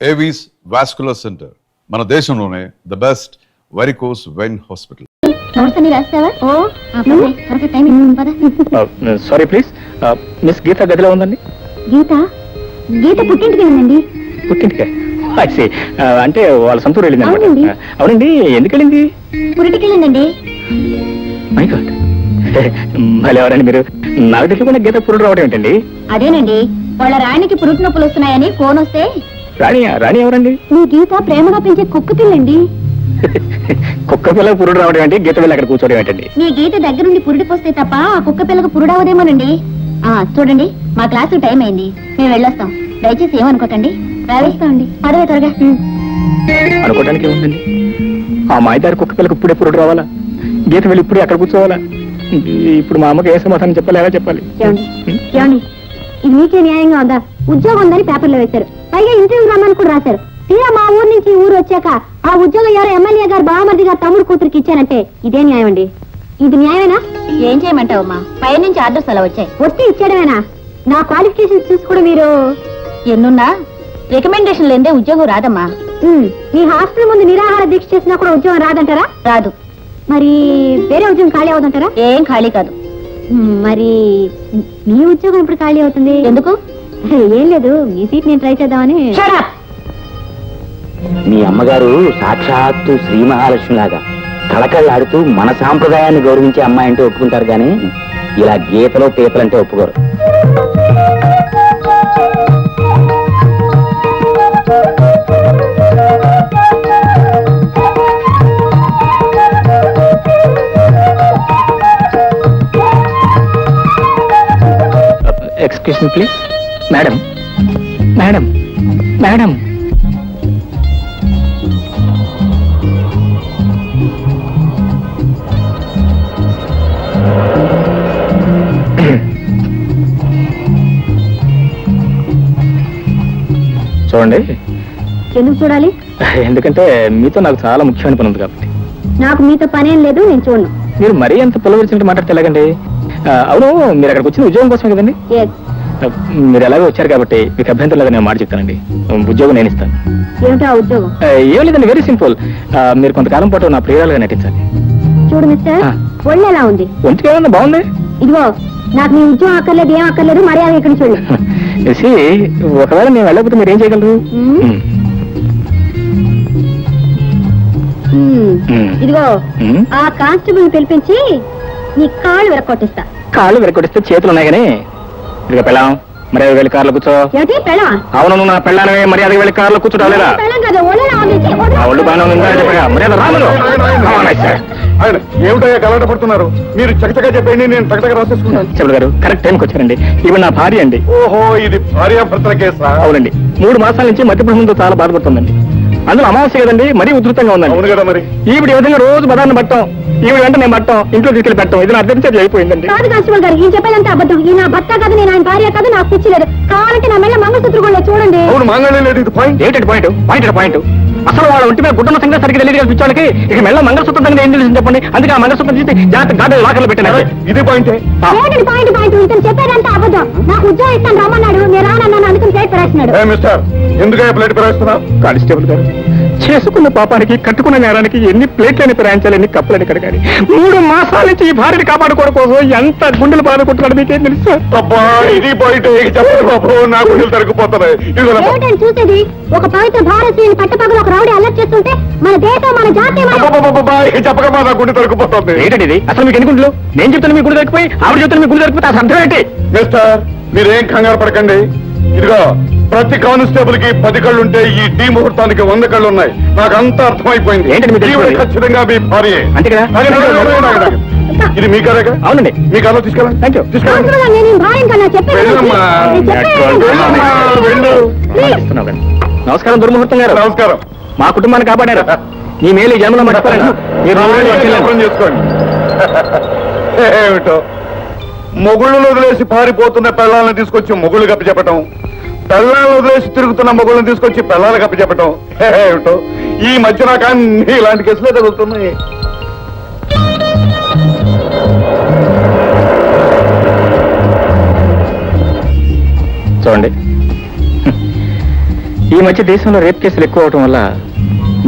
Avis vascular centre మన దేశంలోనే the best varicose vein hospital. Sorry please, miss Geetha గదిలో ఉందండి. గీత గీత పుట్టింటికి వెళ్ళండి. పుట్టింటికే? అంటే వాళ్ళ సొంతూరు వెళ్ళింది. అవునండి. అవునండి, ఎందుకు వెళ్ళింది? పురిటికి వెళ్ళిందండి. మై గాడ్, మళ్ళీ ఎవరండి మీరు? నాకు తెలియకుండా గీత పురుడు రావడం ఏంటండి? అదేనండి, వాళ్ళ రాణికి పురుటి నొప్పులు వస్తున్నాయని ఫోన్ వస్తే. రాణి ఎవరండి? మీ గీత ప్రేమగా పెంచే కుక్క పిల్లండి. కుక్క పిల్ల పురుడు రావడం ఏంటి, గీత పిల్ల అక్కడ కూర్చోవడం ఏంటండి? మీ గీత దగ్గరుండి పురుడి పోస్తే తప్ప ఆ కుక్క పిల్లకు పురుడవదేమోనండి. చూడండి, మా క్లాసు టైం అయింది, మేము వెళ్ళొస్తాం. దయచేసి ఏమనుకోకండి, రావేస్తామండి. పదవే త్వరగా. అనుకోవడానికి ఏముందండి? ఆ మాయదారి కుక్క పిల్లకు ఇప్పుడే పురుడు రావాలా? గీత వెళ్ళి ఇప్పుడే అక్కడ కూర్చోవాలా? ఇప్పుడు మా అమ్మకి ఏ సమాధానం చెప్పాలి, ఎలా చెప్పాలి? ఏమండి, ఇది మీకే న్యాయంగా ఉందా? ఉద్యోగం ఉందని పేపర్లో వేశారు, పైగా ఇంటర్వ్యూ రమ్మని కూడా రాశారు. తీరా మా ఊరు నుంచి ఊరు వచ్చాక ఆ ఉద్యోగం ఎవరో ఎమ్మెల్యే గారు బావమరిది గారు తమ్ముడు కూతురికి ఇచ్చారంటే ఇదే న్యాయం అండి. ఇది న్యాయమేనా? ఏం చేయమంటావమ్మా, పై నుంచి ఆర్డర్స్ అలా వచ్చాయి, వస్తే ఇచ్చేయడమేనా? నా క్వాలిఫికేషన్స్ చూసి కూడా మీరు ఎన్నున్నా రికమెండేషన్ లేదే ఉద్యోగం రాదమ్మా. మీ హాస్టల్ ముందు నిరాహార దీక్ష చేసినా కూడా ఉద్యోగం రాదంటారా? రాదు. మరి వేరే ఉద్యోగం ఖాళీ అవుతుంటారా? ఏం ఖాళీ కాదు. మరి మీ ఉద్యోగం ఇప్పుడు ఖాళీ అవుతుంది ఎందుకు? ఏం లేదు, మీ సీట్ నేను ట్రై చేద్దామని. మీ అమ్మగారు సాక్షాత్తు శ్రీ మహాలక్ష్మి లాగా కళకళలాడుతూ మన సాంప్రదాయాన్ని గౌరవించే అమ్మాయి అంటే ఒప్పుకుంటారు, కానీ ఇలా గీతలో పేపలంటే ఒప్పుకోరు. Excuse me please. Madam madam madam, చూడండి. ఎందుకు చూడాలి? ఎందుకంటే మీతో నాకు చాలా ముఖ్యమైన పని ఉంది కాబట్టి. నాకు మీతో పనేం లేదు, నేను చూడను. మీరు మరీ అంత పిల్లవరిచినట్టు మాట్లాడితే ఎలాగండి? అవును, మీరు అక్కడికి వచ్చిన ఉద్యోగం కోసమే కదండి? మీరు ఎలాగో వచ్చారు కాబట్టి మీకు అభ్యంతరం లేదని నేను మాట చెప్తానండి. ఉద్యోగం నేను ఇస్తాను. ఏమిటా ఉద్యోగం? ఏం లేదండి, వెరీ సింపుల్. మీరు కొంతకాలం పాటు నా ప్రియురాలుగా నటించాలి. చూడు మిస్టర్, ఒళ్ళు ఎలా ఉంది? ఒంటికి ఏమన్నా బాగుంది. ఇదిగో, నాకు నీ ఉద్యోగం అక్కర్లేదు, ఏం అక్కర్లేదు, మర్యాద ఇక్కడ చూడు. ఒకవేళ నేను వెళ్ళకపోతే మీరు ఏం చేయగలరు? ఇదిగో, ఆ కానిస్టేబుల్ పిలిపించి నీ కాళ్ళు విరక్కొట్టిస్తా. కాళ్ళు విరక్కొట్టిస్తే చేతులు ఉన్నాయి కానీ. ఇదిగో పెళ్ళాం, మర్యాద వెళ్ళి కార్లో కూర్చో. ఏమిటి పెళ్ళా? అవును, నా పెళ్ళానే మర్యాద వెళ్ళి కార్లో కూర్చోలేదా? ఒళ్ళు బాగా మర్యాద రాములు. ఏమిటయ్యా కలట పడుతున్నారు? మీరు చకచగా చెప్పండి, నేను టకటగా రాసేసుకున్నాను. చెవులు గారు, కరెక్ట్ టైంకి వచ్చారండి. ఇవి నా భార్య అండి. ఓహో, ఇది భార్యాభర్తల కేసా? అవునండి, 3 మాసాల నుంచి మధ్యప్రదేశ్తో చాలా బాధపడుతుందండి. అందులో అమావాస్య కదండి, మరీ ఉధృతంగా ఉందండి. అవును కదా మరి. ఈవిడ ఈ విధంగా రోజు బదాన్ని పట్టం, ఈవిడ వెంట నేను పట్టం, ఇంట్లో తీసుకెళ్ళి పెట్టడం, ఇది నా అర్థం అయిపోయిందండి. కాదు కానిస్టేబుల్ గారు, ఈయన చెప్పేదంతా అబద్ధం. ఈ నా భర్త కాదు, నేను ఆయన భార్య కాదు, నాకు పిచ్చి లేదు. కావాలంటే నా మెల్ల మంగళసూత్రం కూడా చూడండి. అవును, మంగళం లేదు. ఇది పాయింట్. ఏంటంటే పాయింట్ అసలు వాళ్ళ ఒంటి మీద గుడ్డల సంగతి సరిగ్గా తెలియదు పిచ్చోళ్ళకి. ఇక మెల్ల మంగళసూత్రం దగ్గర ఏం తెలిసింది చెప్పండి. అందుకే ఆ మంగళసూత్రం తీసి జాగ్రత్త గార్డెన్ లాకర్లో పెట్టిన. ఇది పాయింటే. పాయింట్ ఇతను చెప్పేదంతా అబద్ధం. నాకు ఉద్యోగం ఇస్తాను రమ్మన్నాడు, నేను రానన్నాను, అందుకని ప్లేట్ పెరేస్తున్నాడు. మిస్టర్, ఎందుకు ప్లేట్ పెరేస్తున్నా? కానిస్టేబుల్ గారు, చేసుకున్న పాపానికి కట్టుకున్న నేరానికి ఎన్ని ప్లేట్లని ప్రయాణించాలి, ఎన్ని కప్పులని కడగాలి. 3 మాసాల నుంచి ఈ భార్యని కాపాడుకోవడం కోసం ఎంత గుండెలు బాధ కొట్టుకోవడం మీకేం తెలుసు? అబ్బా, ఇది పాయింట్. చెప్పండి బాబు, నా గుండెలు తరుక్కుపోతున్నాయి. ఏమిటని చూసేది? ఒక పవిత్ర భారతీయుని పట్టపగలు ఒక రౌడీ అల్లరి చేస్తుంటే మన దేశం, మన జాతి చెప్పకమా, నా గుండె తరుక్కుపోతుంది. ఏంటండి ఇది? అసలు మీకు ఎన్ని గుండెలు? నేను చెప్తాను మీ గుండె దొరికిపోయి, ఆవిడ చెప్తాను మీ గుండె దొరికిపోతే అసలు అర్థం ఏంటి? మిస్టర్, మీరేం కంగారు పడకండి. ఇదిగో, ప్రతి కానిస్టేబుల్ కి 10 కళ్ళుంటే ఈ టీ ముహూర్తానికి 100 కళ్ళు ఉన్నాయి. నాకు అంతా అర్థమైపోయింది. ఏంటండి ఖచ్చితంగా మీ భార్య. అంతే కదా? ఇది మీ కారేగా? అవునండి, మీ కారులో తీసుకెళ్ళండి. Thank you. నమస్కారం దుర్ముహూర్తం గారు. నమస్కారం. మా కుటుంబాన్ని కాపాడారు. మీ మేలు జన్మలో మర్చిపోయారు. మీరు చేసుకోండి. ఏమిటో, మొగుళ్ళను వదిలేసి పారిపోతున్న పెళ్ళాలను తీసుకొచ్చి మొగుళ్ళు కప్పి చెప్పటం, పెళ్ళాలను వదిలేసి తిరుగుతున్న మొగుళ్ళని తీసుకొచ్చి పెళ్ళాలు కప్పి చెప్పటం. ఏమిటో, ఈ మధ్య నాకు అన్ని ఇలాంటి కేసులే తగులుతున్నాయి. చూడండి, ఈ మధ్య దేశంలో రేప్ కేసులు ఎక్కువ అవటం వల్ల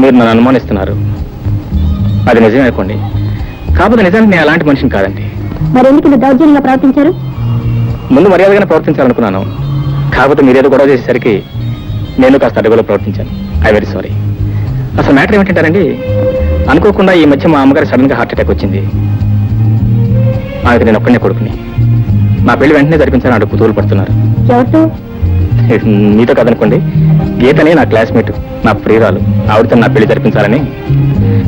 మీరు నన్ను అనుమానిస్తున్నారు. అది నిజమే అనుకోండి, కాకపోతే నిజానికి నేను అలాంటి మనిషిని కాదండి. మరి ఎందుకు ఇంత దౌర్జన్యంగా ప్రవర్తించారు? ముందు మర్యాదగానే ప్రవర్తించాలనుకున్నాను, కాకపోతే మీరేదో గొడవ చేసేసరికి నేను కాస్త అడుగులో ప్రవర్తించాను. I very sorry. అసలు మ్యాటర్ ఏమిటంటారండి, అనుకోకుండా ఈ మధ్య మా అమ్మగారు సడన్ గా హార్ట్ అటాక్ వచ్చింది. ఆమెకు నేను ఒక్కనే కొడుకుని. నా పెళ్లి వెంటనే జరిపించాలని అడుగు కుతూలు పడుతున్నారు. ఎవరితో? మీతో కదనుకోండి, గీతని నా క్లాస్మేట్, నా ప్రియురాలు, ఆవిడతో నా పెళ్లి జరిపించాలని.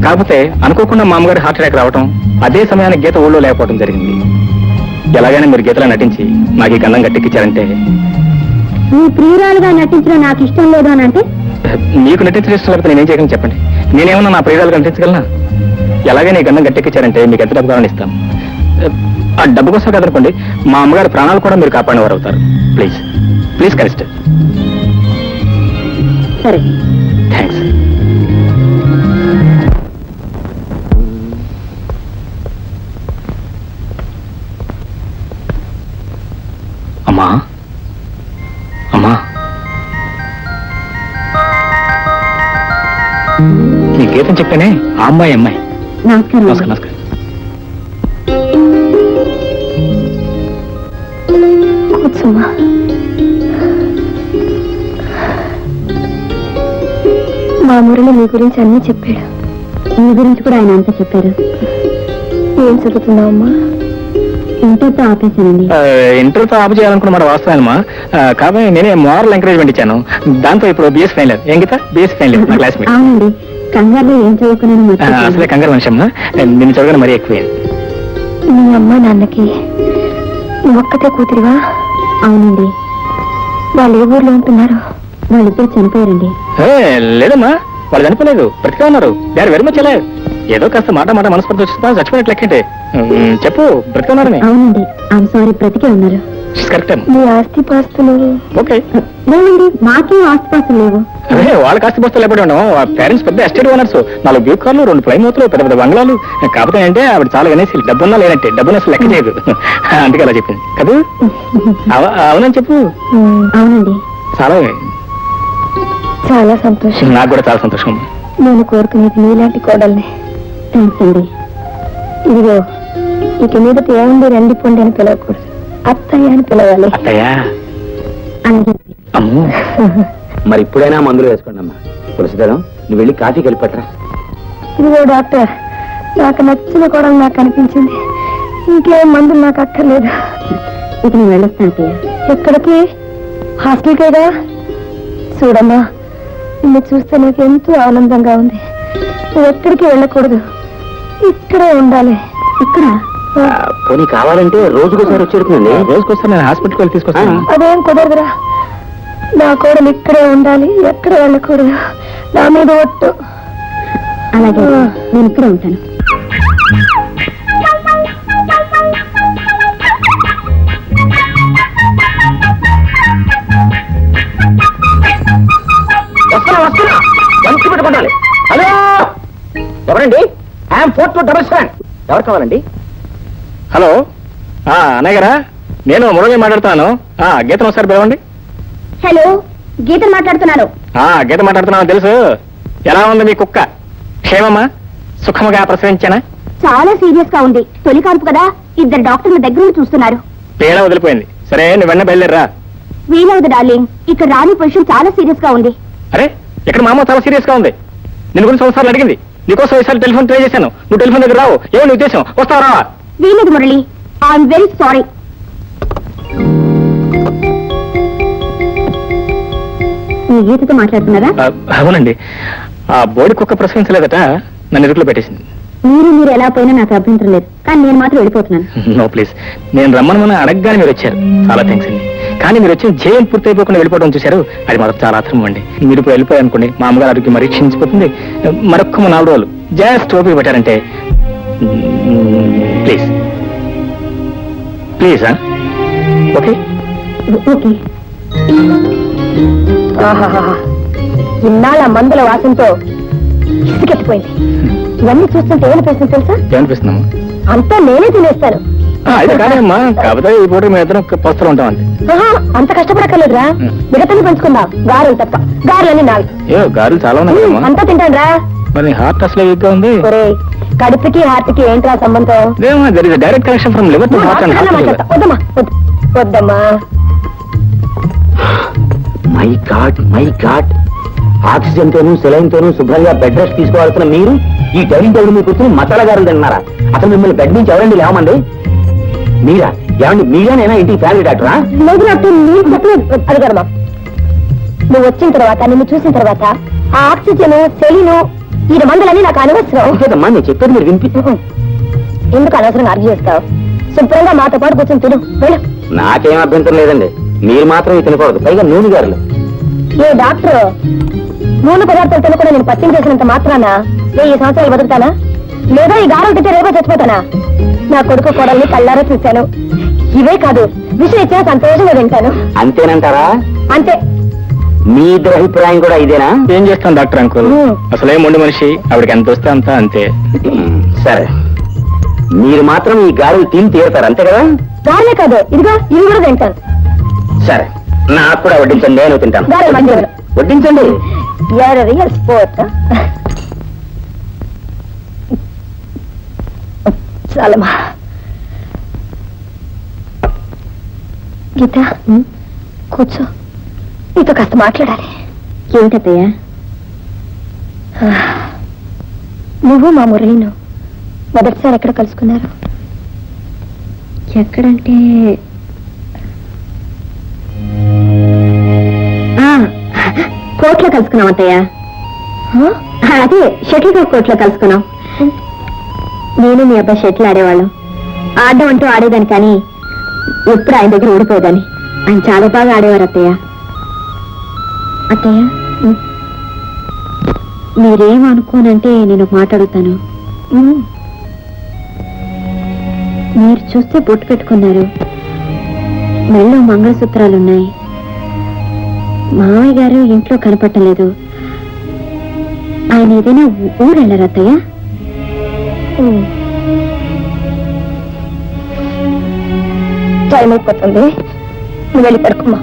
కాకపోతే అనుకోకుండా మా అమ్మగారి హార్ట్ అటాక్ రావటం, అదే సమయానికి గీత ఊళ్ళో లేకపోవడం జరిగింది. ఎలాగైనా మీరు గీతలో నటించి నాకు ఈ గంధం గట్టెక్కించారంటే. నీ ప్రియురాలుగా నటించడం నాకు ఇష్టం లేదు అని అంటే? మీకు నటించడం ఇష్టం లేకపోతే నేనేం చేయగలను చెప్పండి? నేనేమన్నా నా ప్రియురాలుగా నటించగలనా? ఎలాగైనా ఈ గంధం గట్టెక్కించారంటే మీకు ఎంత డబ్బు కావాలని ఇస్తాను. ఆ డబ్బు కోసం కదనుకోండి, మా అమ్మగారి ప్రాణాలు కూడా మీరు కాపాడిన వారు అవుతారు. Please please canister. సరే, థ్యాంక్స్. అమ్మా అమ్మా, నీ గీతం చెప్పానే, ఆ అమ్మాయి. నమస్కారం. నమస్కారం. నమస్కారం. కూర్చోమ్మా. మా మురళి మీ గురించి అన్నీ చెప్పాడు. మీ గురించి కూడా ఆయన అంతా చెప్పారు. ఏం చదువుతున్నావమ్మా? ఇంటర్తో ఆపేశానండి. ఇంటర్తో ఆపు చేయాలనుకున్న మాట వాస్తవమా? కాబట్టి నేనే మోరల్ ఎంకరేజ్మెంట్ ఇచ్చాను. దాంతో ఇప్పుడు బిఎస్ ఫైనల్. ఏం గీత? బిఎస్ ఫైనల్ నా క్లాస్మేట్. అవునండి, కంగారులో ఏం చదువుకున్నాను. అసలే కంగారు మనిషి అమ్మా, నిన్ను చదవగానే మరీ ఎక్కువే. మీ అమ్మ నాన్నకి నువ్వు ఒక్కతే కూతురివా? అవునండి. వాళ్ళు ఏ ఊర్లో ఉంటున్నారు? వాళ్ళిద్దరు చనిపోయారండి. లేదమ్మా, వాళ్ళు చనిపోలేదు, బ్రతికే ఉన్నారు. They are very much alive. ఏదో కాస్త మాట మనస్పర్ధ వచ్చిందా, చచ్చిపోయినట్లు లెక్కంటే. చెప్పు, బ్రతికే ఉన్నారని. అవునండి, ఐఎమ్ సారీ, బ్రతికే ఉన్నారు. కరెక్ట్. మీ ఆస్తి పాస్తులు? ఓకే. లేదండి, మాకేం ఆస్తి పాస్తులు లేవు. అదే వాళ్ళకి ఆస్తి బస్తాలు ఎప్పుడు ఉండవు. పేరెంట్స్ పెద్ద ఎస్టేట్ ఓనర్స్, 4 బ్యూక్ కార్లు, 2 ప్లైమూతులు, పెద్ద పెద్ద బంగ్లాలు. కాకపోతే అంటే ఆవిడ చాలా వినేసి డబ్బున్నా లేనట్టే, డబ్బున అసలు లెక్క చేయదు. అందుకే అలా చెప్పింది కదా. అవునని చెప్పు. అవునండి. చాలా చాలా సంతోషం. నాకు కూడా చాలా సంతోషం. నేను కోరుకునేది నీలాంటి కోడల్ని. థ్యాంక్స్ అండి. ఇదిగో, ఇక మీదట ఏముంది రండి పొండి అని పిలవకూడదు, అత్తయ్య అని పిలవాలి. అత్తయ్యా? అలాగే. అమ్మో. మరి ఇప్పుడైనా మందులు వేసుకోండి అమ్మా. తులసిదరం, నువ్వు వెళ్ళి కాఫీ కలిపట్రా. ఇదిగో డాక్టర్, నాకు నచ్చిన కోడలు నాకు అనిపించింది. ఇంకేం మందులు నాకు అక్కర్లేదు. ఇక నేను వెళ్ళొస్తాను అత్తయ్య. ఎక్కడికి? హాస్టల్ కదా. చూడమ్మా, నిన్ను చూస్తే నాకు ఎంతో ఆనందంగా ఉంది. నువ్వు ఎక్కడికి వెళ్ళకూడదు, ఇక్కడే ఉండాలి. ఇక్కడ? పోనీ కావాలంటే రోజుకోసారి వచ్చేడుతుందండి. రోజుకొస్తాను, నేను హాస్పిటల్కి వెళ్ళి తీసుకొస్తాను. అదేం కుదరదురా. నా కోడలు ఇక్కడే ఉండాలి, ఎక్కడ వెళ్ళకూడదు. నా మీద ఒట్టు. అలాగే, నేను ఇక్కడే ఉంటాను. వస్తున్నా మంచి పెట్టుకుంటాలి. హలో, ఎవరండి? ఐఎమ్ 4277. ఎవరు కావాలండి? హలో, అన్నయ్య గారా? నేను మురళి మాట్లాడుతున్నాను. గీత ఒకసారి పిలవండి. హలో, గీత మాట్లాడుతున్నాను. గీత మాట్లాడుతున్నాను, తెలుసు. ఎలా ఉంది మీ కుక్క? క్షేమమా? సుఖముగా ప్రసవించానా? చాలా సీరియస్ గా ఉంది. తొలి కాన్పు కదా, 2 డాక్టర్ల దగ్గర నుండి చూస్తున్నారు. పేడ వదిలిపోయింది. సరే, నువ్వు వెన్న బయలుదేరరా. వీలవదు డార్లింగ్, ఇక్కడ రాని పొజిషన్ చాలా సీరియస్ గా ఉంది. అరే, ఇక్కడ మా అమ్మ చాలా సీరియస్ గా ఉంది. నిన్ను గురించి ఒకసారి అడిగింది. నీకోసం ఒకసారి టెలిఫోన్ ట్రై చేశాను. నువ్వు టెలిఫోన్ దగ్గర రావు. ఏమో ఉద్దేశం? వస్తావా రావా? వీలేదు మురళి, ఐఎమ్ వెరీ సారీ. మీ గీతతో మాట్లాడుతున్నారా? అవునండి. ఆ బోడి కుక్క ప్రసవించలేదట, నన్ను ఇరుకులో పెట్టేసింది. మీరు ఎలా పోయినా నాకు అభ్యంతరం లేదు, కానీ నేను మాత్రం వెళ్ళిపోతున్నాను. నో ప్లీజ్, నేను రమ్మని అడగగానే మీరు వచ్చారు. చాలా థ్యాంక్స్ అండి. కానీ మీరు వచ్చిన జయం పూర్తయిపోకుండా వెళ్ళిపోవడం చూశారు, అది మాత్రం చాలా అర్థం అండి. మీరు ఇప్పుడు వెళ్ళిపోయారు అనుకోండి, మా అమ్మగారు ఆరోగ్యం మరీ క్షీణించిపోతుంది. మరొక్క 4 రోజులు జస్ట్ ఓపిక పెట్టారంటే ప్లీజ్ ప్లీజ్. Okay okay. ఇన్నాళ్ళ మందుల వాసనతో ఇసుకెత్తిపోయింది. ఇవన్నీ చూస్తుంటే ఏమనిపిస్తుంది తెలుసా? ఏమనిపిస్తున్నాము? అంతా నేనే తినేస్తాను. అయితే కాదమ్మా, కాకపోతే ఈ పూట మేము ఇద్దరం పస్తులు ఉంటాం అంతే. అంత కష్టపడక్కర్లేదురా, మిగతాన్ని పంచుకుందాం. గారెలు తప్ప, గారెలన్నీ నావి. ఏ గారెలు చాలా ఉన్నాయమ్మా. అంతా తింటాను రా. మరి హార్ట్ అసలు వీక్గా ఉంది. కడుపుకి హార్ట్కి ఏంట్రా సంబంధం? Direct connection from liver to heart and heart. వద్దమ్మా వద్దమ్మా. మై గాడ్ ఆక్సిజన్ తోను సెలైన్ తోను శుభ్రంగా బెడ్ రెస్ట్ తీసుకోవాల్సిన మీరు ఈ డైనింగ్ టేబుల్ మీద కూర్చొని మసాలా గారులు తిన్నారా? అసలు మిమ్మల్ని బెడ్ నుంచి ఎవరండి లేవమండి? మీరా? ఏమండి మీరేనైనా ఇంటికి ఫ్యామిలీ డాక్టరా? లేదు డాక్టర్, నేను చెప్పలేదు. అడిగారమ్మా, నువ్వు వచ్చిన తర్వాత, నిన్ను చూసిన తర్వాత ఆ ఆక్సిజన్ సెలీను ఈ మందులన్నీ నాకు అనవసరం. లేదమ్మా, నేను చెప్పేది మీరు వినిపి. ఎందుకు అనవసరంగా అర్జీ చేస్తావు? శుభ్రంగా మాతో పాటు కూర్చొని తిను, వెళ్ళు. నాకేం అభ్యంతరం లేదండి, మీరు మాత్రం ఇవి తినకూడదు, పైగా నూనె గారులు. ఏ డాక్టర్, నూనె పదార్థాలు తినకుండా నేను పత్యం చేసినంత మాత్రాన 1000 సంవత్సరాలు బతుకుతానా? లేదా ఈ గారం తింటే రేపో చచ్చిపోతానా? నా కొడుకు కోడల్ని కళ్ళారా చూశాను. ఇవే కాదు, విషయం ఇచ్చినా సంతోషంగా వింటాను. అంతేనంటారా? అంతే. మీ ఇద్దరు అభిప్రాయం కూడా ఇదేనా? ఏం చేస్తాం డాక్టర్ అంకుల్, అసలే మొండి మనిషి, ఆవిడకి ఎంత వస్తే అంత అంతే. సరే, మీరు మాత్రం ఈ గారెలు తిని తీరుతారు అంతే కదా? గారే కాదు, ఇదిగో ఇవి కూడా తింటాను. సరే, నాకు కూడా వడ్డించండి, నేను తింటాను. గారెలు మంచిగా వడ్డించండి. Real sport. చాలమ్మా. గీత, కూర్చో, నీతో కాస్త మాట్లాడాలి. ఏమిటయ్యా? నువ్వు మా మురళిను మొదటిసారి ఎక్కడ కలుసుకున్నారు? ఎక్కడంటే కోర్టులో కలుసుకున్నాం అత్తయ్య. అదే షటిల్ కోర్టులో కలుసుకున్నాం. నేను మీ అబ్బాయి షటిల్ ఆడేవాళ్ళం. ఆడడం అంటూ ఆడేదాన్ని, కానీ ఎప్పుడు ఆయన దగ్గర ఓడిపోయేదాన్ని. ఆయన చాలా బాగా ఆడేవారు అత్తయ్య. అత్తయ్య, మీరేమనుకోనంటే నేను మాట్లాడుతాను. మీరు చూస్తే బొట్టు పెట్టుకున్నారు, మెళ్ళో మంగళసూత్రాలున్నాయి. మామయ్య గారు ఇంట్లో కనపట్టలేదు. ఆయన ఏదైనా ఊరు వెళ్ళారు అత్తయ్య? టైం అయిపోతుంది, నువ్వు వెళ్ళి పడుకోమ్మా.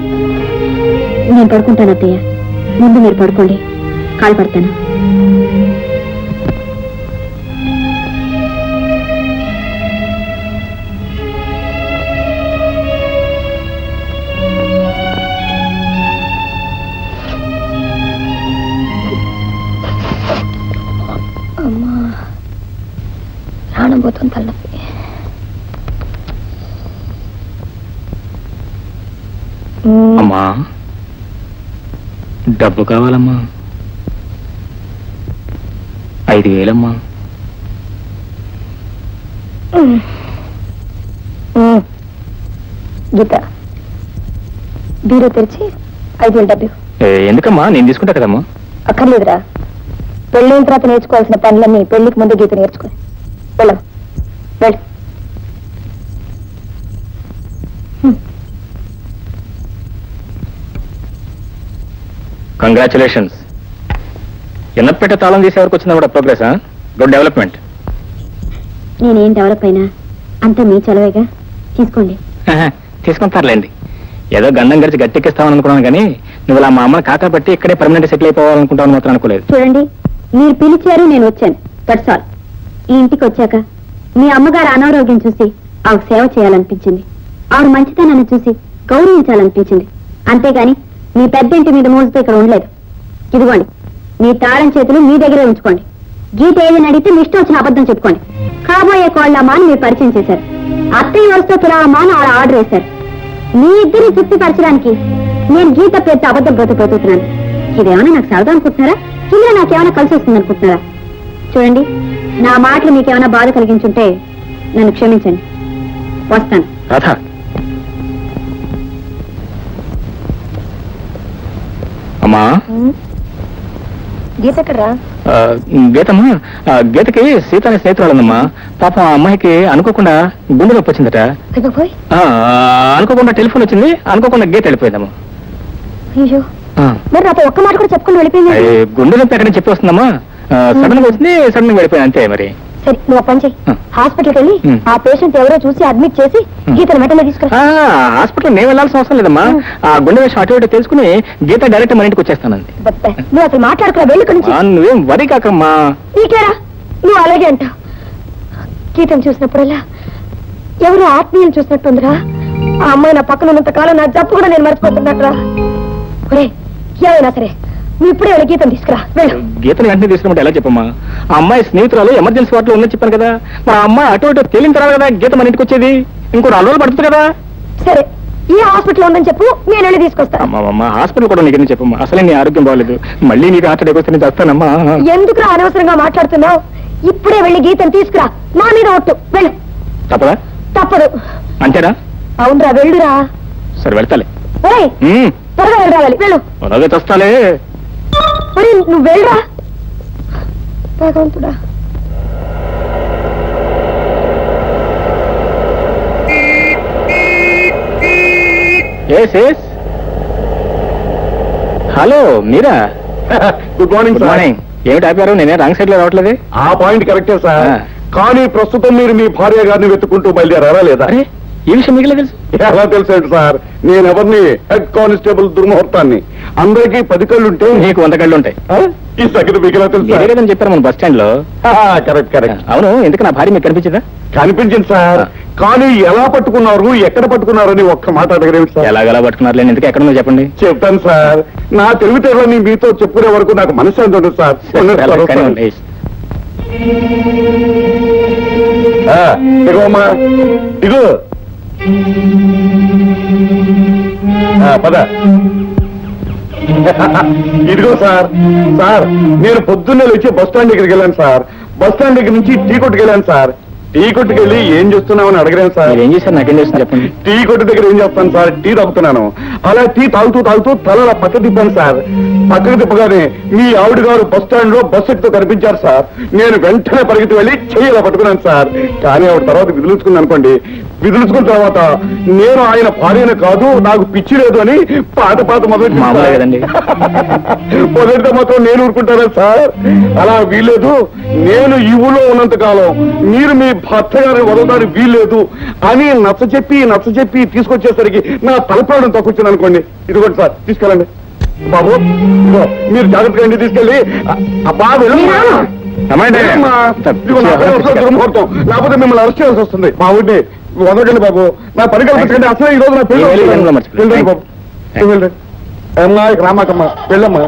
నేను పడుకుంటాను అత్తయ్య, ముందు మీరు పడుకోండి, కాలు పడతాను. అమ్మా, ప్రాణం పోతుంది, తలనొప్పి. అమ్మా, డబ్బు కావాలమ్మా. 5,000 గీత, బీరో తెరిచి 5,000 డబ్బు. ఎందుకమ్మా, నేను తీసుకుంటా కదమ్మా. అక్కర్లేదురా, పెళ్ళైన తర్వాత నేర్చుకోవాల్సిన పనులన్నీ పెళ్లికి ముందు గీత నేర్చుకో. వెళ్ళం, వెళ్ళు. కంగ్రాచులేషన్స్. ఎన్నపేట తాళం తీసే వరకు వచ్చిందా కూడా ప్రోగ్రెస్. Good development. నేనేం డెవలప్ అయినా అంతా మీ చలవేగా, తీసుకోండి. తీసుకుంటారులేండి. ఏదో గండం గడిచి గట్టెక్కిస్తామని అనుకున్నాను, కానీ నువ్వు అలా మా అమ్మని కాకబట్టి ఇక్కడే పర్మనెంట్ సెటిల్ అయిపోవాలనుకుంటావు మాత్రం అనుకోలేదు. చూడండి, మీరు పిలిచారు, నేను వచ్చాను, దట్స్ ఆల్. ఈ ఇంటికి వచ్చాక మీ అమ్మగారు అనారోగ్యం చూసి ఆవిడ సేవ చేయాలనిపించింది. ఆవిడ మంచితనాన్ని చూసి గౌరవించాలనిపించింది. అంతేగాని మీ పెద్దింటి మీద మోజుతో ఇక్కడ ఉండలేదు. ఇదిగోండి, మీ తాళం చేతులు మీ దగ్గరే ఉంచుకోండి. గీత ఏదైనా అడిగితే మీ ఇష్టం వచ్చిన అబద్ధం చెప్పుకోండి. కాబోయే కోళ్ళమ్మా అని మీరు పరిచయం చేశారు. అత్తయ్య వరుసతో కిరామా అని ఆవిడ ఆర్డర్ వేశారు. మీ ఇద్దరిని తృప్తిపరచడానికి నేను గీత పేరుతో అబద్ధం బ్రతపోతున్నాను. ఇదేమైనా నాకు సరదా అనుకుంటున్నారా? ఇలా నాకేమైనా కలిసి వస్తుంది అనుకుంటున్నారా? చూడండి, నా మాటలు మీకేమైనా బాధ కలిగించుంటే నన్ను క్షమించండి. వస్తాను. రాధా, అమ్మా. గీత ఎక్కడరా? గీతమ్మా, గీతకి సీత అనే స్నేహితురాలుందమ్మా. పాపం ఆ అమ్మాయికి అనుకోకుండా గుండె నొప్పి వచ్చిందట. పోయి అనుకోకుండా టెలిఫోన్ వచ్చింది, అనుకోకుండా గీత వెళ్ళిపోయిందమ్మా. అయ్యో, మరి నాతో ఒక్క మాట కూడా చెప్పుకుని వెళ్ళిపోయింది. గుండె నొప్పి ఎక్కడ చెప్పి వస్తుందమ్మా. సడన్ గా వచ్చింది, సడన్ గా వెళ్ళిపోయింది అంతే. మరి సరే నువ్వు ఒక పని చెయ్యి ఆ. హాస్పిటల్కి వెళ్ళి ఉమ్. ఆ పేషెంట్ ఎవరో చూసి అడ్మిట్ చేసి గీతను వెంటనే తీసుకురా హాస్పిటల్ నేను వెళ్ళాల్సిన అవసరం లేదమ్మా. ఆ గుండె విషయం అటు ఇటు తెలుసుకుని గీత డైరెక్ట్ మన ఇంటికి వచ్చేస్తానండి. అబ్బబ్బే, నువ్వు అసలు మాట్లాడుకురా వెళ్ళి ఇక్కడి నుంచి. నువ్వేం వరి కాకమ్మా. నీకేరా నువ్వు అలాగే అంటావు. గీతను చూసినప్పుడల్లా ఎవరో ఆత్మీయం చూసినట్టుందిరా. ఆ అమ్మాయి నా పక్కన ఉన్నంత కాలం నా జబ్బు కూడా నేను మర్చిపోతున్నట్రా. ఒరే ఏమైనా సరే నువ్వు ఇప్పుడే వెళ్ళి గీతను తీసుకురా వెళ్ళు. గీతను వెంటనే తీసుకున్నట్టు ఎలా చెప్పమ్మా? ఆ అమ్మాయి స్నేహితురాలు ఎమర్జెన్సీ వార్డులో ఉందని చెప్పాను కదా. మా అమ్మాయి అటు ఇటు తేలిన తర్వాత కదా గీత మన ఇంటికి వచ్చేది. ఇంకో 4 రోజులు పడుతుంది కదా. సరే ఈ హాస్పిటల్ ఉందని చెప్పు, నేను వెళ్ళి తీసుకొస్తా. అమ్మా హాస్పిటల్ కూడా నీకు చెప్పమ్మా. అసలే నీ ఆరోగ్యం బాగలేదు. మళ్ళీ నీకు హార్ట్ అటాక్ వస్తే నేను చేస్తానమ్మా. ఎందుకురా అనవసరంగా మాట్లాడుతున్నావు? ఇప్పుడే వెళ్ళి గీతను తీసుకురా. నా మీద ఒట్టు వెళ్ళు. తప్పదా? తప్పదు. అంతేనా? అవునరా వెళ్ళురా. సరే వెళ్తాలే. ఒరేయ్ త్వరగా వెళ్ళి రావాలి వెళ్ళు. అలాగే తెస్తాలే. మరి నువ్వు వెళ్ళరా. భగవంతుడా. హలో మీరా? Good morning good sir. Morning. ఏమిటి ఆపారు? నేనే రాంగ్ సైడ్ లో రావట్లేదు. ఆ పాయింట్ కరెక్టే సార్. ఆ. కానీ ప్రస్తుతం మీరు మీ భార్య గారిని వెతుక్కుంటూ బయలుదేరారా లేదా? అరే ఈ విషయం మీకు తెలుసు? ఎలా తెలుసండి సార్? నేను ఎవరిని హెడ్ కానిస్టేబుల్ దుర్ముహూర్తాన్ని. అందరికీ 10 కళ్ళుంటే నీకు 100 కళ్ళు ఉంటాయి. ఆ? ఈ సంగతి మీకు ఎలా తెలుసు? మీరే కదని చెప్పారు మన బస్ స్టాండ్ లో. కరెక్ట్ కరెక్ట్ అవును, ఎందుకు నా భార్య మీకు కనిపించదా? కనిపించింది సార్. ఆ. కానీ ఎలా పట్టుకున్నారు, ఎక్కడ పట్టుకున్నారు అని ఒక్క మాట అడగలేదు సార్. ఎలాగలా పట్టుకున్నారు లేని ఎందుకు ఎక్కడుందో చెప్పండి. చెప్తాను సార్. నా తెలివితేటలని మీతో చెప్పుకునే వరకు నాకు మనశ్శాంతి ఉండదు సార్. కానివ్వండి. ఇగోమ్మా ఇగో. పద. ఇదిగో సార్. సార్ నేను పొద్దున్నే లేచి బస్ స్టాండ్ దగ్గరికి వెళ్ళాను సార్. బస్ స్టాండ్ దగ్గర నుంచి టీ కొట్టుకు వెళ్ళాను సార్. టీ కొట్టుకు వెళ్ళి ఏం చేస్తున్నామని అడగలేను సార్. మీరు ఏం చేశారు నాకేం చేస్తుంది చెప్పండి. టీ కొట్టు దగ్గర ఏం చేస్తాను సార్? టీ తాగుతున్నాను. అలా టీ తాగుతూ తాగుతూ తల పక్క తిప్పాను సార్. పక్కకు తిప్పగానే మీ ఆవిడ గారు బస్ స్టాండ్ లో బస్ ఎక్కుతూ కనిపించారు సార్. నేను వెంటనే పరిగెత్తి వెళ్ళి చెయ్యి ఇలా పట్టుకున్నాను సార్. కానీ ఆవిడ తర్వాత విదిలించుకుంది అనుకోండి. విదిలించుకున్న తర్వాత నేను ఆయన భార్యను కాదు, నాకు పిచ్చి లేదు అని పాత మొదటి మామూలే కదండి. మొదటితో మాత్రం నేను ఊరుకుంటారా సార్? అలా వీల్లేదు. నేను ఈ ఊళ్ళో ఉన్నంత కాలం మీరు మీ భర్త గారిని వదలడానికి వీల్లేదు అని నచ్చ చెప్పి తీసుకొచ్చేసరికి నా తలపడం తక్కువచ్చింది అనుకోండి. ఇదిగోండి సార్, తీసుకెళ్ళండి బాబు. ఇదిగో, మీరు జాగ్రత్తగా ఇంటికి తీసుకెళ్ళి బాబు దుర్ముహూర్తం లేకపోతే మిమ్మల్ని అరెస్ట్ చేయాల్సి వస్తుంది. మా ఊరిని వదలకండి బాబు. నా పని కల్పించండి. అసలు ఈ రోజు నా పెళ్లి వెళ్ళండి బాబు. వెళ్ళండి అమ్మా, రామాకమ్మ వెళ్ళమ్మా.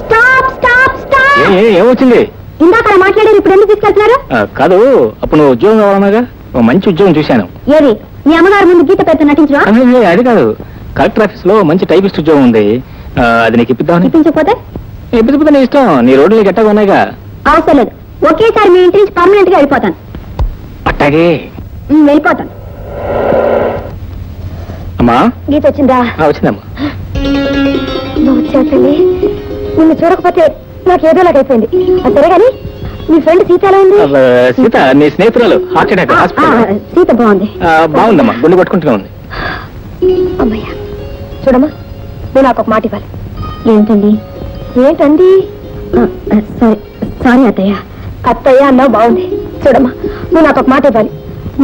Stop stop stop. ఏమొచ్చింది? ఇందాక అలా మాట్లాడారు, ఇప్పుడు ఎందుకు తీసుకెళ్తున్నారు? కాదు, అప్పుడు నువ్వు ఉద్యోగం కావాలన్నాగా, ఓ మంచి ఉద్యోగం చూశాను. ఏది మీ అమ్మగారు ముందు గీత పెద్ద నటించరా? అది కాదు, కలెక్టర్ ఆఫీస్ లో మంచి టైపిస్ట్ ఉద్యోగం ఉంది. అది నీకు ఇప్పిద్దామని. ఇప్పించకపోతే ఇప్పించకపోతే నీ ఇష్టం. నీ రోడ్లు నీకు ఎట్టగా ఉన్నాయిగా. అవసరం లేదు. ఒకేసారి మీ ఇంటి నుంచి పర్మనెంట్ గా వెళ్ళిపోతాను. అట్టాగే వెళ్ళిపోతాను. అమ్మా. గీత వచ్చిందా? వచ్చిందమ్మా. నువ్వు వచ్చావు తల్లి. నిన్ను చూడకపోతే నాకు ఏదోలాగైపోయింది. సరే కానీ మీ ఫ్రెండ్ సీత ఎలా ఉంది? సీత నీ స్నేహితురాలు హార్ట్ అటాక్ హాస్పిటల్. సీత బాగుంది. బాగుందమ్మా, గుండె పట్టుకుంటూనే ఉంది. అమ్మయ్యా, చూడమ్మా, నువ్వు నాకు ఒక మాట ఇవ్వాలి. ఏంటండి? సారీ అత్తయ్య. అత్తయ్య అన్నావు బాగుంది. చూడమ్మా, నువ్వు నాకు ఒక మాట ఇవ్వాలి.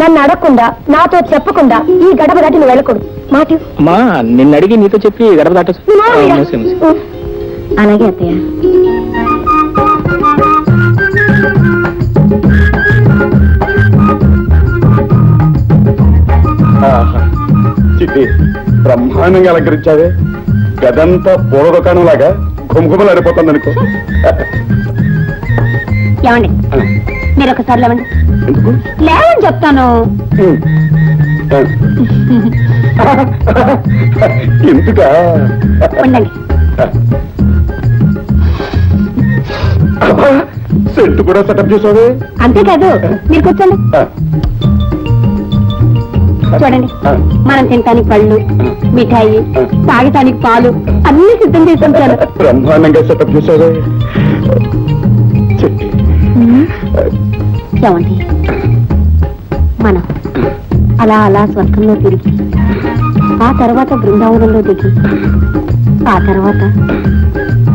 నన్ను అడగకుండా, నాతో చెప్పకుండా ఈ గడప దాటి నువ్వు వెళ్ళకూడదు. మాట ఇవ్వు. అమ్మా, నిన్ను అడిగి నీతో చెప్పి గడప దాటచ్చు. అలాగే అత్తయ్య. చిట్టి బ్రహ్మాండంగా అలంకరించావే. గదంతా పూల దుకాణం లాగా గుమగుమలు అడిపోతుంది అనుకో. ఏమండి, మీరు ఒకసారి లేవండి. ఎందుకు? లేవని చెప్తాను. ఎందుకా? ఉండండి. సెంటు కూడా సెటప్ చేసావే. అంతేకాదు, మీరు కూర్చోండి. చూడండి, మనం తినటానికి పళ్ళు, మిఠాయి, తాగటానికి పాలు అన్ని సిద్ధం చేసి ఉంచాను. బ్రహ్మాండంగా సెటప్ చేసావే. చెట్టి ఏమండి, మనం అలా అలా స్వర్గంలో తిరిగి, ఆ తర్వాత బృందావనంలో దిగి, ఆ తర్వాత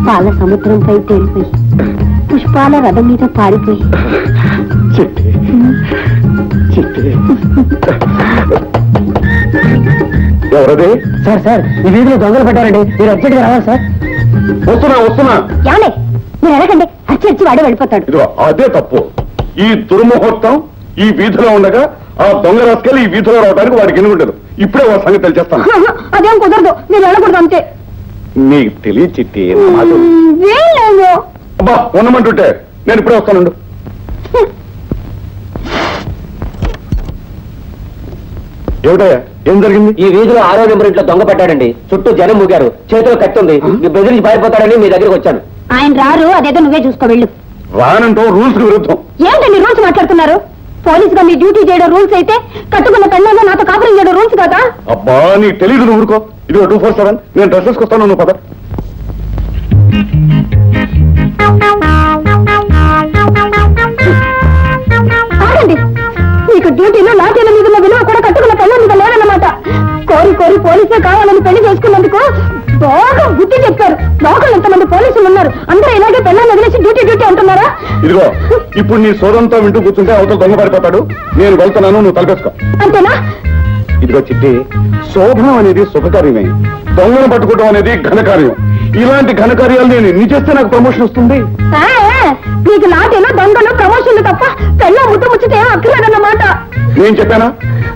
పాల సముద్రంపై తేలిపోయి పుష్పాల రథం మీద పారిపోయి చిట్టి చిట్టి ఎవరది? సార్ సార్ ఈ వీధిలో దొంగలు పట్టారండి, మీరు అర్జెంట్గా రావాలి సార్. వస్తున్నా ఏమండి మీరు ఎలాగండి అచ్చి వాడే వెళ్ళిపోతాడు. ఇదిగో అదే తప్పు. ఈ దుర్ముహూర్తం ఈ వీధిలో ఉండగా ఆ దొంగ రాసుకెళ్ళి ఈ వీధిలో రావడానికి వాడికి ఎన్ని ఉండదు. ఇప్పుడే వాడి సంగతి తెలిచేస్తాను. అదేం కుదరదు, మీరు వెళ్ళకూడదు అంతే. నీకు తెలియ చిట్టి వీళ్ళేమో. అబ్బా ఉండమంటుంటే నేను ఇప్పుడే వస్తానుండు. ఏమిటయ్యా ఏం జరిగింది? ఈ వీధిలో 6వ నెంబర్ ఇంట్లో దొంగ పట్టాడండి. చుట్టూ జనం మూగారు, చేతిలో కత్తి ఉంది. ఈ బెదిరించి పారిపోతాడని మీ దగ్గరికి వచ్చాను. ఆయన రారు, అదేదో నువ్వే చూసుకో వెళ్ళు. రానంటూ రూల్స్ కి విరుద్ధం. ఏంటండి రూల్స్ మాట్లాడుతున్నారు? పోలీసుగా మీ డ్యూటీ చేయడం రూల్స్ అయితే కట్టుకున్న పెళ్ళగా నాతో కాపురం చేయడం రూల్స్ కదా. అబ్బా నీకు తెలీదు, నువ్వు ఊరుకో. ఇదిగో 247 నేను డ్రెస్ వేసుకొస్తాను, నువ్వు పద. ఆగండి, మీకు డ్యూటీలో లాఠీల మీద విలువ కూడా కట్టుకున్న పెళ్ళ మీద లేదన్నమాట. కోరి కోరి పోలీసే కావాలని పెళ్లి చేసుకున్నందుకు బాగా బుద్ధి చెప్పారు. లోకల్ ఎంతమంది పోలీసులు ఉన్నారు, అందరూ ఇలాగే పెళ్ళని వదిలేసి డ్యూటీ డ్యూటీ అంటున్నారా? ఇదిగో ఇప్పుడు నీ సోదంతో వింటూ కూర్చుంటే అవతల దొంగ పడిపోతాడు. నేను వెళ్తున్నాను, నువ్వు తలపేసుకో. అంతేనా? ఇదిగో చిట్టి, శోభనం అనేది శుభకార్యమే, దొంగను పట్టుకోవడం అనేది ఘనకార్యం. ఇలాంటి ఘనకార్యాలు నేను ఎన్ని చేస్తే నాకు ప్రమోషన్ వస్తుంది. మీకు లాఠీలు దొంగలు ప్రమోషన్లు తప్ప పెళ్ళ ముట్టు ముచ్చితే ఏం అక్కర్లేదన్నమాట. నేను చెప్పానా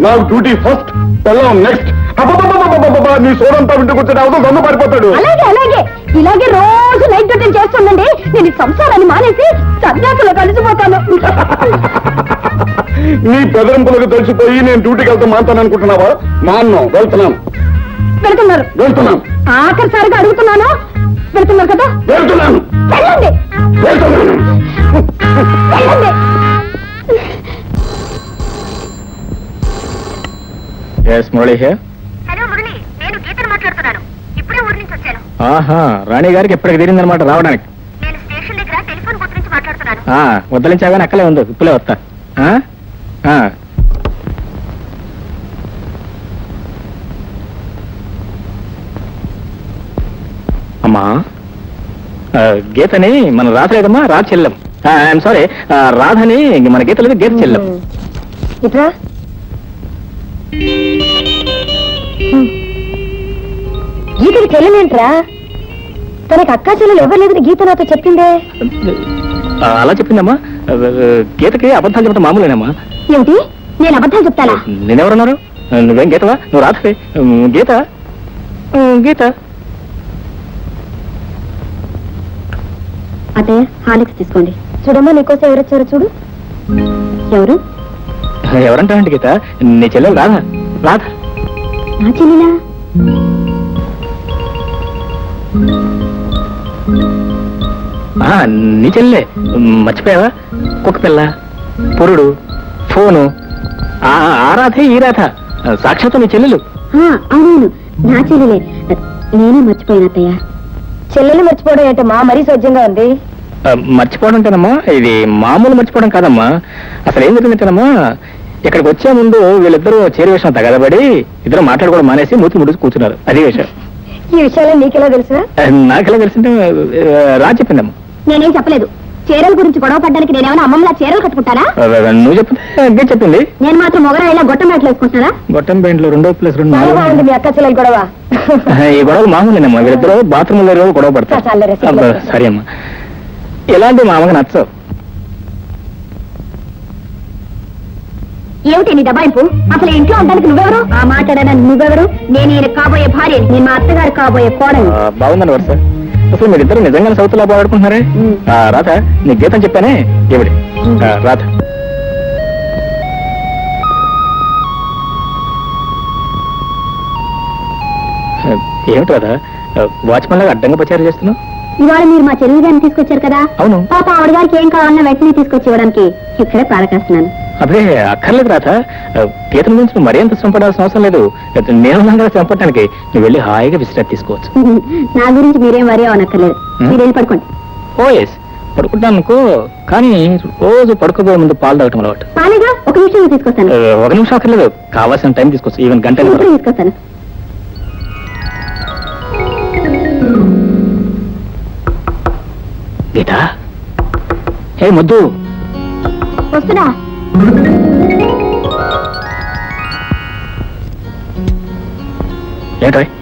నాకు డ్యూటీ ఫస్ట్, పెళ్ళం నెక్స్ట్. నీ సోదంతో వింటూ కూర్చుంటే అవతల దొంగ పడిపోతాడు. అలాగే అలాగే ఇలాగే రోజు నైట్ డ్యూటీ చేస్తుందండి. నేను ఈ సంసారాన్ని మానేసి సన్యాసులో కలిసిపోతాను. నీ బెదరింపులకు తెలిసిపోయి నేను డ్యూటీకి వెళ్తా మానుతాను అనుకుంటున్నావా? మాన్నం, వెళ్తున్నాను. వెళ్తున్నాను. ఆఖరిసారిగా అడుగుతున్నాను, వెళ్తున్నారు కదా? వెళ్తున్నాను. వెళ్ళండి వెళ్తున్నాను. వెళ్ళండి. Yes Murali here. Hello Murali, నేను గీతను మాట్లాడుతున్నాను. ఇప్పుడే ఊరి నుంచి వచ్చాను. ఆహా, రాణి గారికి ఎప్పటికి తీరిందనమాట రావడానికి. నేను స్టేషన్ దగ్గర టెలిఫోన్ బూత్ నుంచి మాట్లాడుతున్నాను. వద్దలించాగానే అక్కలే ఉంది, ఇప్పులే వస్తా. అమ్మా, గీతని మన రాధ లేదమ్మా, రాధ చెల్లం. ఐఎమ్ సారీ, రాధని మన గీత లేదు, గీత చెల్లం. ఇట్రా. గీతకి చెల్లెలేంట్రా? తనకి అక్కా చెల్లెలు ఎవరు లేదని గీత నాతో చెప్పిందే. అలా చెప్పిందమ్మా. గీతకి అబద్ధాలు చెప్పడం మామూలేనమ్మా. ఏమిటి, నేను అబద్ధాలు చెప్తానా? నేనెవరున్నారు? నువ్వేం గీతవా? నువ్వు రాధవే. గీత గీత. అత్తయ్య హాలిక్స్ తీసుకోండి. చూడమ్మా, నీకోసం ఎవరు వచ్చారో చూడు. ఎవరు? ఎవరంటారండి గీత? నీ చెల్లెలు రాధ. రాధ నా చెల్లిలా? నీ చెల్లె. మర్చిపోయావా? కుక్క పిల్ల, పురుడు, ఫోను, ఆ రాధే ఈ రాధ, సాక్షాత్తు నీ చెల్లెలు. అవును, నా చెల్లెలే. నేనే మర్చిపోయిన అత్తయ్య. చెల్లెలు మర్చిపోవడం ఏంటో మా మరీ సోజ్యంగా ఉంది. మర్చిపోవడం అంటేనమ్మా, ఇది మామూలు మర్చిపోవడం కాదమ్మా. అసలు ఏం జరిగిందంటేనమ్మా, ఇక్కడికి వచ్చే ముందు వీళ్ళిద్దరూ చేరే విషయం తగదబడి ఇద్దరు మాట్లాడుకోవడం మానేసి మూతి ముడిచి కూర్చున్నారు. అదే విషయం. ఈ విషయాలు నీకెలా తెలుసా? నాకెలా తెలిసింటే రా చెప్పిందమ్మా. నేనేం చెప్పలేదు. చీరల గురించి గొడవ పడ్డానికి నేనేమైనా అమ్మమ్మలా చీరలు కట్టుకుంటారా? నువ్వు చెప్తే చెప్పింది. నేను మాత్రం మొగరాయిలా గొట్టం మేటలు వేసుకుంటారా? గొట్టం పెయింట్లు 2+2 మీ అక్క చెల్లెలు గొడవ. ఈ గొడవ మామూలేనమ్మా. వీళ్ళిద్దరూ బాత్రూమ్ లో గొడవ పడతారు. సరే అమ్మా, ఎలాంటి మా అమ్మకి నచ్చవు. ఏమిటి నీ దబాయింపు? అసలు ఇంట్లో ఉండడానికి నువ్వెవరు? ఆ మాట్లాడడానికి నువ్వెవరు? నేను ఈయన కాబోయే భార్య, నేను మా అత్తగారు కాబోయే కోడలు. బాగుందండి వరుస. అసలు మీరిద్దరు నిజంగానే సౌత్లా పోరాడుకుంటున్నారే. రాధ, నీ గీతం చెప్పానే ఏమిటి? రాధ, ఏమిటి రాధ వాచ్మెన్ లాగా అడ్డంగా ప్రచారం చేస్తున్నావు? ఇవాళ మీరు మా చెల్లి గారిని తీసుకొచ్చారు కదా. అవును. పాప ఆవిడ గారికి ఏం కావాలన్నా వెంటనే తీసుకొచ్చి ఇవ్వడానికి ఇక్కడే పాలకేస్తున్నాను. అదే అక్కర్లేదు రాధ. గీతం గురించి నువ్వు మరీ అంత శ్రమపడాల్సిన అవసరం లేదు. నేను శ్రమపడటానికి నువ్వు వెళ్ళి హాయిగా విశ్రాంతి తీసుకోవచ్చు. నా గురించి మీరేం వరి అవనక్కర్లేదు. మీరు వెళ్ళి పడుకోండి. ఓఎస్, పడుకుంటాను అనుకో, కానీ రోజు పడుకోబోయే ముందు పాలు తాగటం అలవాటు. పాలేగా, ఒక నిమిషం తీసుకొస్తాను. ఒక నిమిషం అక్కర్లేదు, కావాల్సిన టైం తీసుకోవచ్చు. ఈవెన్ గంట తీసుకొస్తాను. గీత ఏ ముద్దు వస్తున్నా.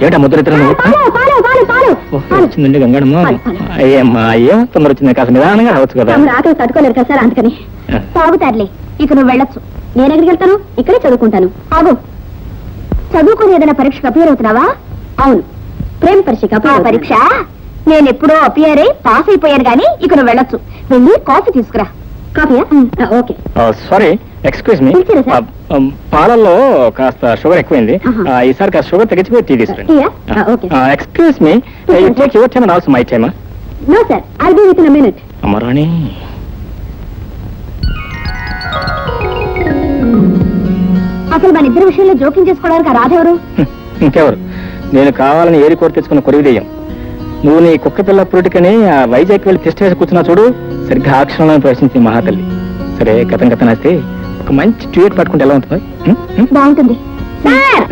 ఏటా ముద్ర ఇద్దరు నువ్వు పాలు, పాలు, పాలు, పాలు. పాలు. వచ్చిందండి గంగడమ్మా పాలు, పాలు. అయ్యమ్మా ఏం తొందర వచ్చింది కాస్త నిదానంగా రావచ్చు కదా తమరు ఆకలి తట్టుకోలేరు కదా సార్, అందుకని తాగుతారులే. ఇక నువ్వు వెళ్ళొచ్చు. నేను ఎక్కడికి వెళ్తాను? ఇక్కడే చదువుకుంటాను. ఆగు. చదువుకుని ఏదైనా పరీక్షకు అపియర్ అవుతున్నావా? అవును, ప్రేమ పరీక్ష. పరీక్ష నేను ఎప్పుడో అపియర్ అయి పాస్ అయిపోయాను కానీ ఇక నువ్వు వెళ్ళొచ్చు. వెళ్ళి కాఫీ తీసుకురా. కాఫీయా? ఓకే. సారీ ఎక్స్క్యూజ్ మీ పిలిచారా సార్? పాలల్లో కాస్త షుగర్ ఎక్కువైంది ఆహా. ఈసారి కాస్త షుగర్ తగ్గించిపోయి టీ తీసుకురండి టీయా? Okay. Excuse me you take your time and also my time no sir, I'll be with in a minute. అమరాణి అసలు మన ఇద్దరి విషయంలో జోక్యం చేసుకోవడానికి ఆ రాధెవరు? ఇంకెవరు నేను కావాలని ఏరి కోరి తెచ్చుకున్న కొరివిదెయ్యం నువ్వు నీ కుక్క పిల్ల పురుటికని ఆ వైజాగ్ వెళ్ళి టెస్ట్ వేసి కూర్చున్నా చూడు సరిగ్గా ఆ క్షణంలో ప్రవేశించింది మహాతల్లి. సరే కథం కథనాస్తే ఒక మంచి ట్వీట్ పట్టుకుంటే ఎలా ఉంటుంది? బాగుంటుంది సార్.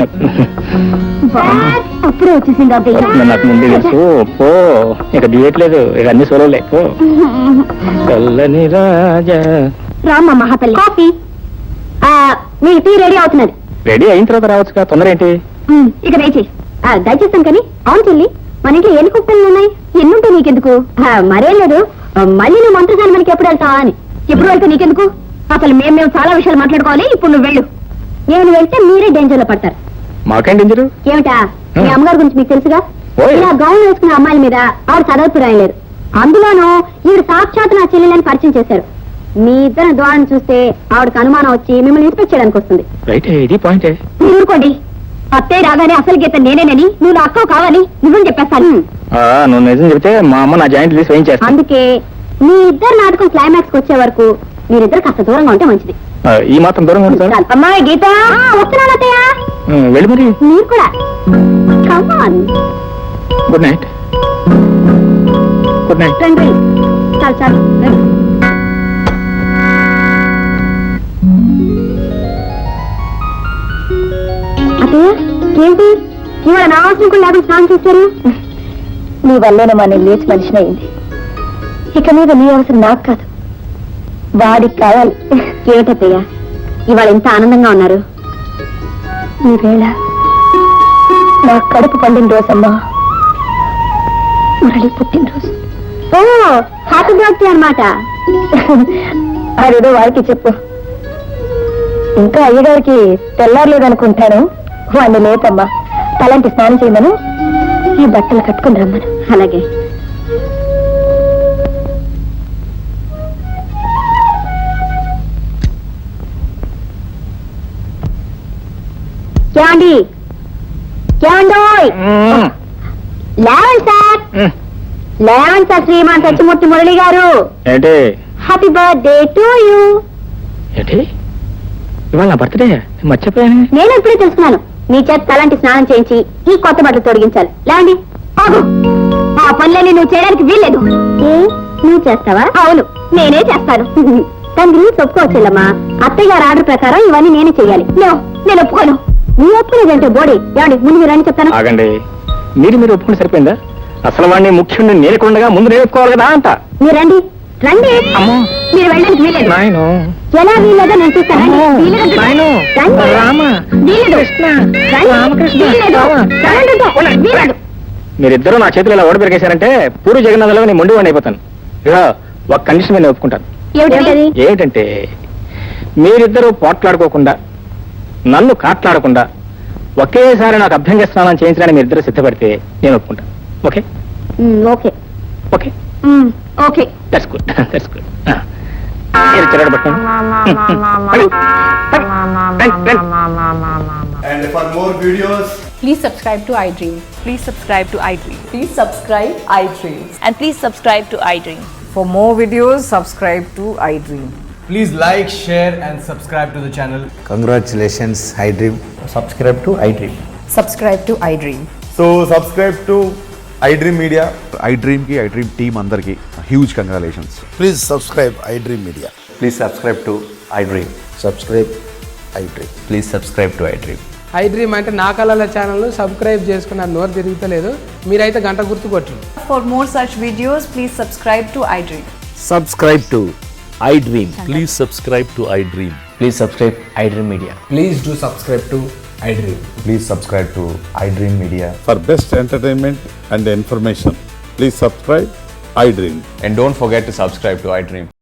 అప్పుడే వచ్చేసింది ఆ బియ్యం. వస్తుందని నాకు ముందే తెలుసు. పో ఇక దిగట్లేదు, ఇక అన్ని సోలోలే. పో చల్లని రాజా. రామ్మ మహాతల్లి, కాఫీ. మీ టీ రెడీ అవుతున్నది. రెడీ అయిన తర్వాత రావచ్చుగా, తొందర ఏంటి? ఇక దయచేయి. దయచేస్తాను కానీ అవును చెల్లి, మన ఇంట్లో ఎన్ని కుక్కలు ఉన్నాయి? ఎన్నుంటాయి నీకెందుకు? మరేం లేదు, మళ్ళీ నువ్వు మంత్రసాని మనకి ఎప్పుడు వెళ్తావా అని. ఎప్పుడు వెళ్తా నీకెందుకు? అసలు మేము చాలా విషయాలు మాట్లాడుకోవాలి. ఇప్పుడు నువ్వు వెళ్ళు. నేను వెళ్తే మీరే డేంజర్ లో పడతారు. మాకేం డేంజరు? ఏమిటా, మీ అమ్మగారి గురించి మీకు తెలుసుగా. ఓయ్. ఇలా గౌన్ వేసుకున్న అమ్మాయిల మీద ఆవిడ చదవత్తు రాయలేరు. అందులోనూ ఈవిడ సాక్షాత్ నా చెల్లెలని పరిచయం చేశారు. మీ ఇద్దరు ద్వారాన్ని చూస్తే ఆవిడకి అనుమానం వచ్చి మిమ్మల్ని ఇన్స్పెక్ట్ చేయడానికి వస్తుంది. రైట్, ఇది పాయింటే. మీరు ఊరుకోండి. అత్తయ్య రాగానే అసలు గీత నేనేనని, నువ్వు నా అక్కవు కావాలి, నిజం చెప్పేస్తాను. నువ్వు నిజం చెబితే మా అమ్మ నా జాయింట్ తీసి వేయించేస్తా. అందుకే మీ ఇద్దరు నాటకం క్లైమాక్స్ వచ్చే వరకు మీరిద్దరు కాస్త దూరంగా ఉంటే మంచిది. ఈ మాత్రం దూరంగా ఉంది సార్. అమ్మాయి గీత, వస్తున్నాను అత్తయ్య. వెళ్ళి మరి. మీరు కూడా. Come on. Good night. Good night. రండి. చాలు చాలు రండి. అత్తయ్య ఏంటి ఇవాళ నా అవసరం కూడా లేకుండా స్నానం చేశారు? నీ వల్లేనమ్మా నేను లేచి మనిషిని అయింది. ఇక మీద నీ అవసరం నాకు కాదు, వాడికి కావాలి. ఏమిటత్తయ్య ఇవాళ ఇంత ఆనందంగా ఉన్నారు? ఈ వేళ నా కడుపు పండిన రోజమ్మా, మురళి పుట్టినరోజు. ఓ హ్యాపీ బర్త్డే అన్నమాట. అదేదో వారికి చెప్పు. ఇంకా అయ్యగారికి తెల్లారలేదనుకుంటాను. వాడిని లేపమ్మా, తలంటి స్నానం చేయమను, ఈ బట్టలు కట్టుకుని రమ్మను. అలాగే. ఏమండి ఏమండోయ్, లేవండి సార్, లేవండి సార్. శ్రీమాన్ సత్యమూర్తి మురళి గారు, ఏంటి హ్యాపీ బర్త్డే టు యూ. ఏంటి ఇవాళ నా బర్త్డే మర్చిపోయాను. నేను ఇప్పుడే తెలుసుకున్నాను. మీ చేత తలంటి స్నానం చేయించి ఈ కొత్త బట్టలు తొడిగించాలి. లేవండి. ఆగు. ఆ పనులన్నీ నువ్వు చేయడానికి వీల్లేదు. నువ్వు చేస్తావా? అవును, నేనే చేస్తాను. దాని గురించి ఒప్పుకోవచ్చులమ్మా. అత్తయ్య గారి ఆర్డర్ ప్రకారం ఇవన్నీ నేనే చెయ్యాలి. నేను ఒప్పుకోను. నీ ఒప్పుకునేదంటే బోడీ. ఏమండి ముందు మీరు అని చెప్తాను. ఆగండి, మీరు ఒప్పుకుంటే సరిపోయిందా? అసలు వాడిని ముఖ్యుడిని నేర్కొండగా ముందు నేను ఒప్పుకోవాలి కదా అంట. మీరు రండి రండి. అమ్మో. మీరు వెళ్ళడానికి వీలేదు. నాయను ఎలా వీలేదో నేను చూస్తాను. అమ్మో. వీలుగా నాయను. రండి. రామ. వీలేదు. కృష్ణ. రండి. రామకృష్ణ. వీలేదు. రామ. రండి. వీలేదు. మీరిద్దరూ నా చేతులు ఇలా ఓడి పెరిగేశారంటే పూరి జగన్నాథంలో నేను మొండి వాడిని అయిపోతాను. ఇక ఒక కండిషన్ మీద ఒప్పుకుంటాను. ఏమిటది? ఏమిటంటే మీరిద్దరూ పోట్లాడుకోకుండా నన్ను కాట్లాడకుండా ఒకేసారి నాకు అభ్యంగ స్నానం చేయించడానికి మీరిద్దరూ సిద్ధపడితే నేను ఒప్పుకుంటాను. Okay okay okay okay. That's good that's good. మీరు చెరగడ పట్టండి. And for more videos, Please subscribe to iDream. Please subscribe to iDream. Please subscribe iDream. And please subscribe to iDream. For more videos, subscribe to iDream. please like, share and subscribe to the channel. Congratulations, iDream. Subscribe to iDream. Subscribe to iDream. So subscribe to iDream Media. iDream ki iDream team andarki huge congratulations. Please subscribe iDream Media. Please subscribe to iDream. Subscribe iDream. Please subscribe to iDream. I dream అంటే నా కళల channel subscribe చేసుకున్న నోరు తిరుగుతలేదు. మీరైతే గంట గుర్తు కొట్టండి. For more such videos, please subscribe to iDream. Subscribe to I dream. Please subscribe to iDream. Please subscribe I dream media. Please do subscribe to I dream. Please subscribe to iDream Media. For best entertainment and information, please subscribe iDream. And don't forget to subscribe to iDream.